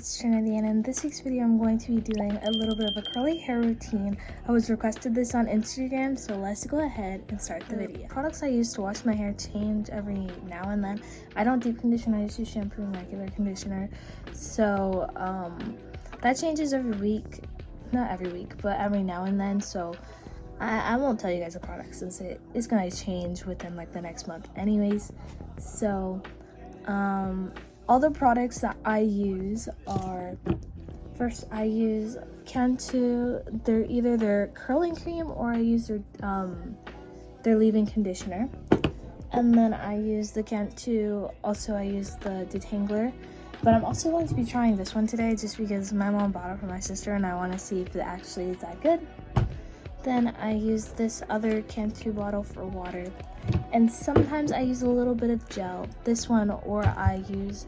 it's Trinity, and in this week's video I'm going to be doing a little bit of a curly hair routine. I was requested this on Instagram, so let's go ahead and start the video. Products I use to wash my hair change every now and then. I don't deep condition, I just use shampoo and regular conditioner. So that changes every week. Not every week, but every now and then. So I won't tell you guys the products since it's gonna change within like the next month anyways. So all the products that I use are, first I use Cantu. They're either their curling cream or I use their leave-in conditioner. And then I use the Cantu, also I use the detangler. But I'm also going to be trying this one today just because my mom bought it for my sister and I want to see if it actually is that good. Then I use this other Cantu bottle for water. And sometimes I use a little bit of gel, this one, or I use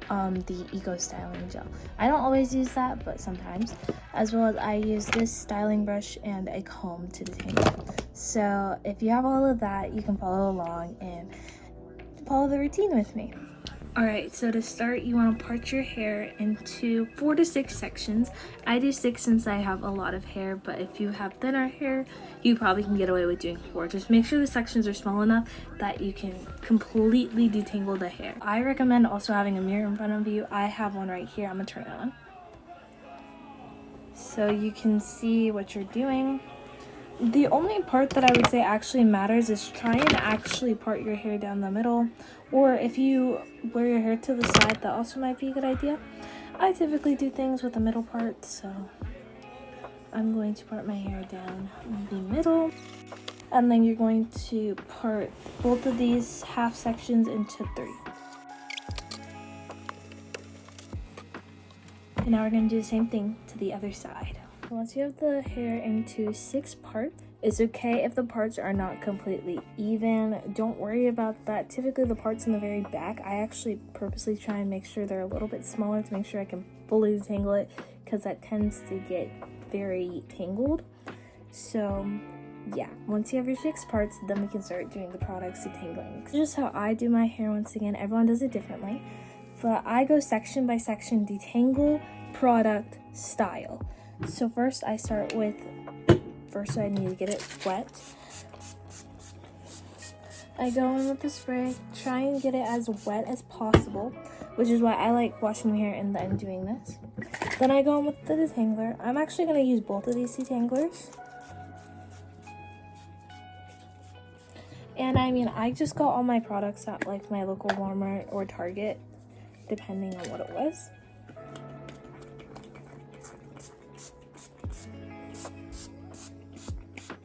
the Eco Styling Gel. I don't always use that, but sometimes. As well as I use this styling brush and a comb to detangle. So if you have all of that, you can follow along and follow the routine with me. Alright, so to start, you want to part your hair into 4 to 6 sections. I do 6 since I have a lot of hair, but if you have thinner hair, you probably can get away with doing 4. Just make sure the sections are small enough that you can completely detangle the hair. I recommend also having a mirror in front of you. I have one right here. I'm going to turn it on so you can see what you're doing. The only part that I would say actually matters is try and actually part your hair down the middle, or if you wear your hair to the side, that also might be a good idea. I typically do things with the middle part, so I'm going to part my hair down the middle, and then you're going to part both of these half sections into 3. And now we're going to do the same thing to the other side. Once you have the hair into 6 parts, it's okay if the parts are not completely even. Don't worry about that. Typically the parts in the very back, I actually purposely try and make sure they're a little bit smaller to make sure I can fully detangle it, because that tends to get very tangled. So yeah, once you have your 6 parts, then we can start doing the products detangling. This is just how I do my hair. Once again, everyone does it differently, but I go section by section, detangle, product, style. So first I start with, I need to get it wet. I go in with the spray, try and get it as wet as possible, which is why I like washing my hair and then doing this. Then I go in with the detangler. I'm actually going to use both of these detanglers. And I mean, I just got all my products at like my local Walmart or Target, depending on what it was.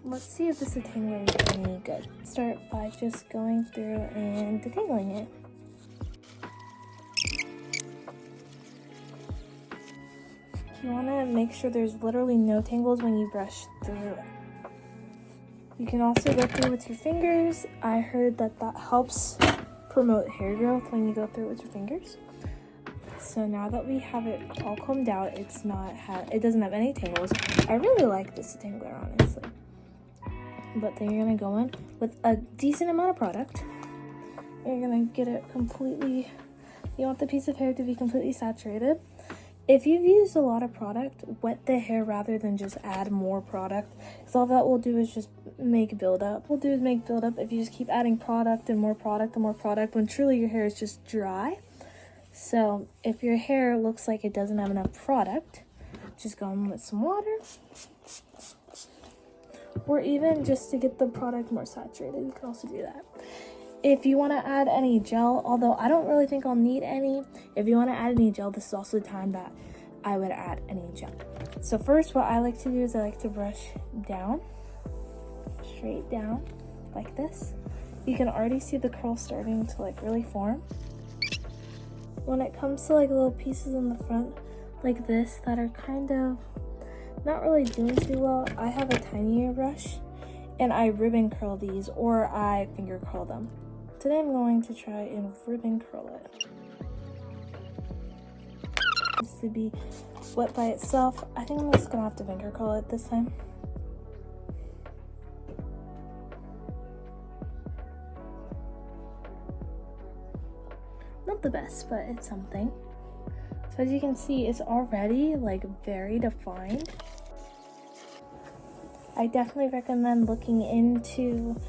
Let's see if this detangler is any good. Start by just going through and detangling it. You want to make sure there's literally no tangles when you brush through it. You can also go through with your fingers. I heard that helps promote hair growth when you go through with your fingers. So now that we have it all combed out, it doesn't have any tangles. I really like this detangler, honestly. But then you're going to go in with a decent amount of product. You're going to get it completely, you want the piece of hair to be completely saturated. If you've used a lot of product, wet the hair rather than just add more product, because all that will do is just make buildup. If you just keep adding product and more product and more product, when truly your hair is just dry. So if your hair looks like it doesn't have enough product, just go in with some water. Or even just to get the product more saturated, you can also do that. If you want to add any gel, although I don't really think I'll need any, if you want to add any gel, this is also the time that I would add any gel. So first, what I like to do is I like to brush down, straight down, like this. You can already see the curl starting to like really form. When it comes to like little pieces in the front, like this, that are kind of not really doing too well, I have a tinier brush and I ribbon curl these, or I finger curl them. Today I'm going to try and ribbon curl it. This to be wet by itself. I think I'm just gonna have to finger curl it this time. Not the best, but it's something. So as you can see, it's already like very defined. I definitely recommend looking into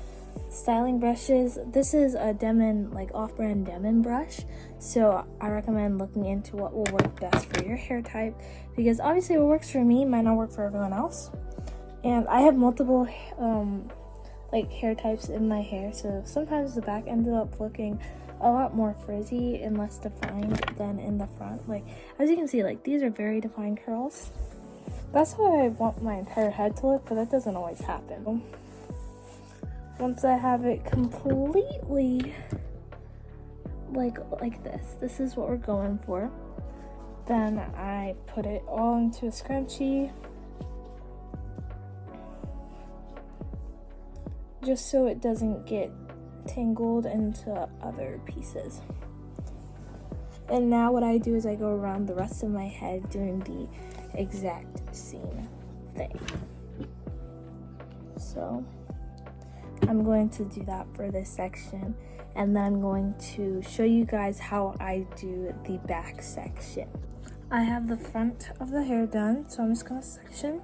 styling brushes. This is a Demon, like off-brand Demon brush, so I recommend looking into what will work best for your hair type, because obviously what works for me might not work for everyone else. And I have multiple like hair types in my hair, so sometimes the back ended up looking a lot more frizzy and less defined than in the front. Like as you can see, like these are very defined curls. That's how I want my entire head to look, but that doesn't always happen. Once I have it completely like this is what we're going for, then I put it all into a scrunchie, just so it doesn't get tangled into other pieces. And now what I do is I go around the rest of my head doing the exact same thing. So I'm going to do that for this section, and then I'm going to show you guys how I do the back section. I have the front of the hair done, so I'm just going to section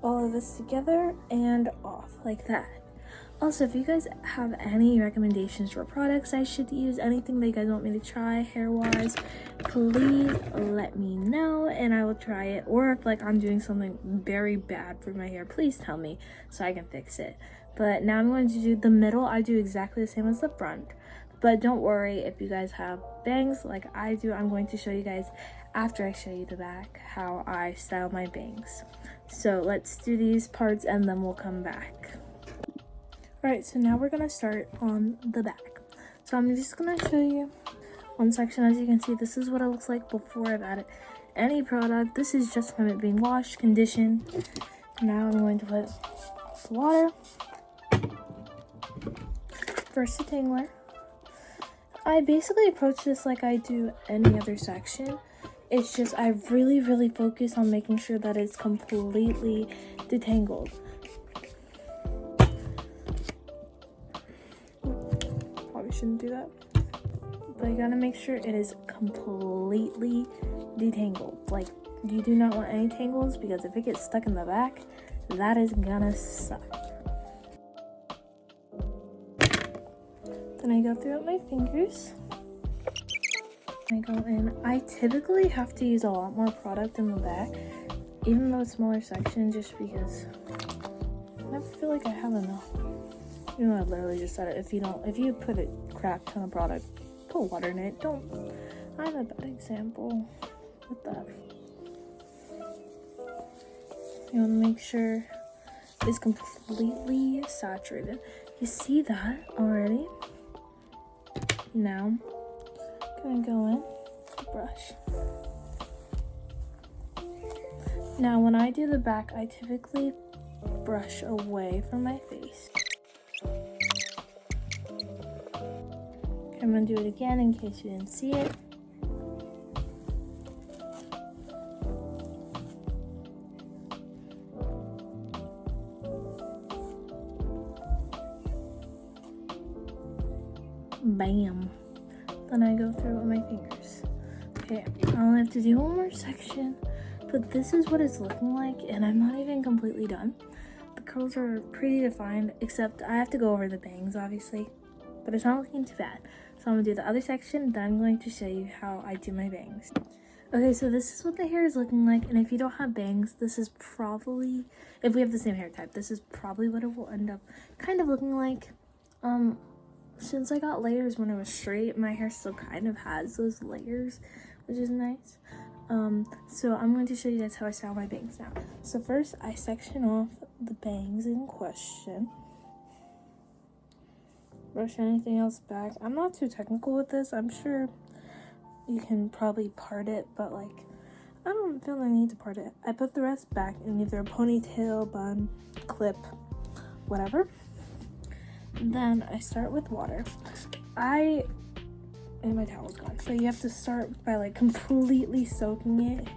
all of this together and off like that. Also, if you guys have any recommendations for products I should use, anything that you guys want me to try hair-wise, please let me know and I will try it. Or if like I'm doing something very bad for my hair, please tell me so I can fix it. But now I'm going to do the middle. I do exactly the same as the front. But don't worry if you guys have bangs like I do. I'm going to show you guys after I show you the back how I style my bangs. So let's do these parts and then we'll come back. Alright, so now we're going to start on the back. So I'm just going to show you one section. As you can see, this is what it looks like before I've added any product. This is just from it being washed, conditioned. Now I'm going to put the water. First, detangler. I basically approach this like I do any other section. It's just I really focus on making sure that it's completely detangled. Shouldn't do that, but you gotta make sure it is completely detangled. Like, you do not want any tangles, because if it gets stuck in the back, that is gonna suck. Then I go through with my fingers. I go in. I typically have to use a lot more product in the back, even though it's a smaller section, just because I never feel like I have enough. You know, I literally just said it. If you put a crap ton of product, put water in it. I'm a bad example with that. You want to make sure it's completely saturated. You see that already? Now, I'm gonna go in with the brush. Now, when I do the back, I typically brush away from my face. I'm gonna do it again in case you didn't see it. Bam. Then I go through it with my fingers. Okay, I only have to do one more section, but this is what it's looking like, and I'm not even completely done. The curls are pretty defined, except I have to go over the bangs, obviously, but it's not looking too bad. So I'm gonna do the other section, then I'm going to show you how I do my bangs. Okay, so this is what the hair is looking like, and if you don't have bangs, this is probably, if we have the same hair type, this is probably what it will end up kind of looking like. Since I got layers when it was straight, my hair still kind of has those layers, which is nice. So I'm going to show you guys how I style my bangs now. So first, I section off the bangs in question. Brush anything else back. I'm not too technical with this. I'm sure you can probably part it, but like, I don't feel the need to part it. I put the rest back in either a ponytail, bun, clip, whatever. Then I start with water. And my towel's gone. So you have to start by like completely soaking it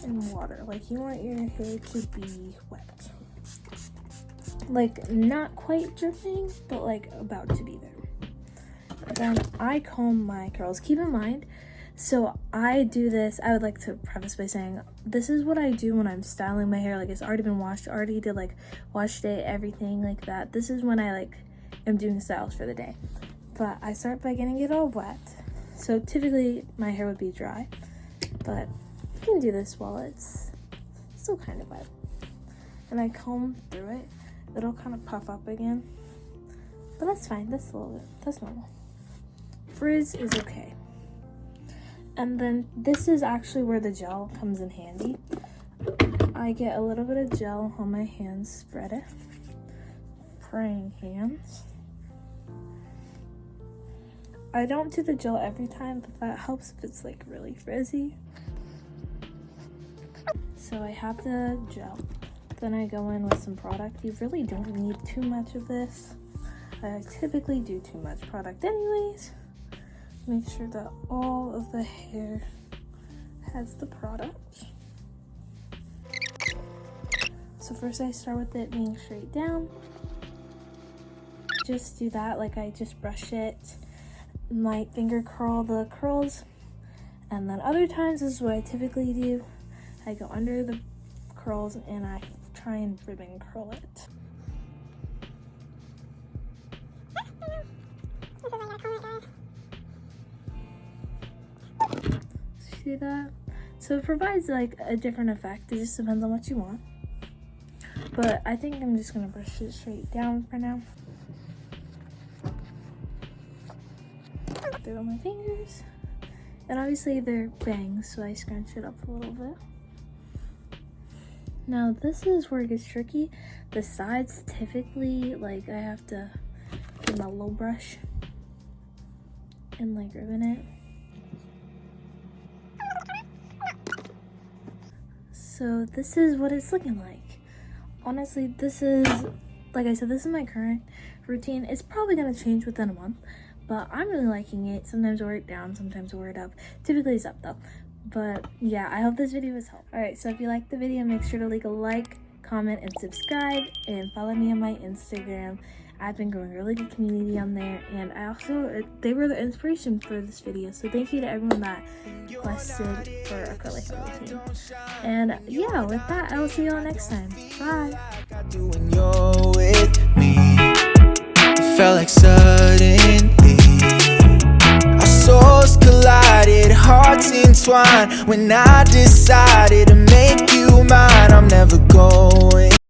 in water. Like, you want your hair to be wet. Like, not quite dripping, but like about to be there. Then I comb my curls. Keep in mind, So I do this, I would like to preface by saying, this is what I do when I'm styling my hair. Like, it's already been washed, already did like wash day, everything like that. This is when I like am doing styles for the day. But I start by getting it all wet. So typically my hair would be dry, but you can do this while it's still kind of wet. And I comb through it. It'll kind of puff up again, but that's fine. That's a little bit, that's normal. Frizz is okay. And then this is actually where the gel comes in handy. I get a little bit of gel on my hands, spread it. Praying hands. I don't do the gel every time, but that helps if it's like really frizzy. So I have the gel. Then I go in with some product. You really don't need too much of this. I typically do too much product anyways. Make sure that all of the hair has the product. So first I start with it being straight down. Just do that, like I just brush it. My finger curl the curls. And then other times, this is what I typically do. I go under the curls and I try and ribbon curl it. See that? So it provides like a different effect. It just depends on what you want. But I think I'm just gonna brush it straight down for now. Through my fingers. And obviously they're bangs, so I scrunch it up a little bit. Now this is where it gets tricky. The sides typically, like I have to get my low brush and like ribbon it. So this is what it's looking like. Honestly, this is, like I said, this is my current routine. It's probably gonna change within a month, but I'm really liking it. Sometimes I wear it down, sometimes I wear it up. Typically it's up though. But yeah, I hope this video was helpful. Alright, so if you liked the video, make sure to leave a like, comment, and subscribe, and follow me on my Instagram. I've been growing a really good community on there, and I also, they were the inspiration for this video, so thank you to everyone that requested for a curly hair routine. And yeah, with that, I will see you all next time. Bye! Felt like suddenly our souls collided, hearts entwined. When I decided to make you mine, I'm never going